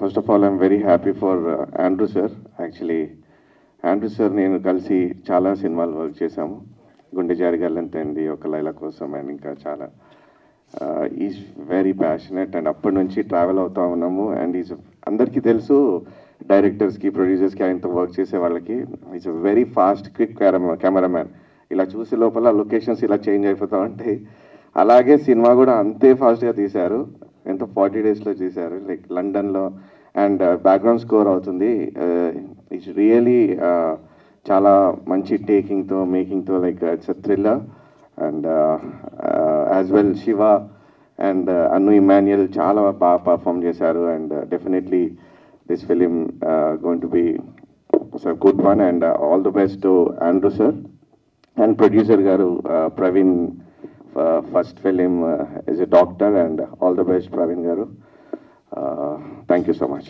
First of all I'm very happy for Andrew sir. Actually Andrew sir నేను కలిసి చాలా సినిమాలు వర్క్ చేశాము. గుండె జారి గల్లంతైంది, ఒక లైలా కోసం, అండ్ ఇంకా చాలా. ఈజ్ వెరీ ప్యాషనెట్ అండ్ అప్పటి నుంచి ట్రావెల్ అవుతూ ఉన్నాము. అండ్ ఈజ్ అందరికీ తెలుసు, డైరెక్టర్స్కి, ప్రొడ్యూసర్స్కి, ఆయనతో వర్క్ చేసే వాళ్ళకి is a very fast quick cameraman. ఇలా చూసే లోపల లొకేషన్స్ ఇలా చేంజ్ అయిపోతూ ఉంటాయి. అలాగే సినిమా కూడా అంతే ఫాస్ట్గా తీశారు. ఎంతో 40 daysలో తీశారు, లైక్ లండన్లో. అండ్ బ్యాక్గ్రౌండ్ స్కోర్ అవుతుంది. ఇట్స్ రియలీ చాలా మంచి టేకింగ్తో, మేకింగ్తో, like it's a thriller. And as well Siva and Anu Emmanuel చాలా బాగా పర్ఫామ్ చేశారు. And definitely this film going to be good one. And all the best to Andrew sir and producer గారు Praveen. First film is a doctor, and all the best, Praveen Garu. Thank you so much.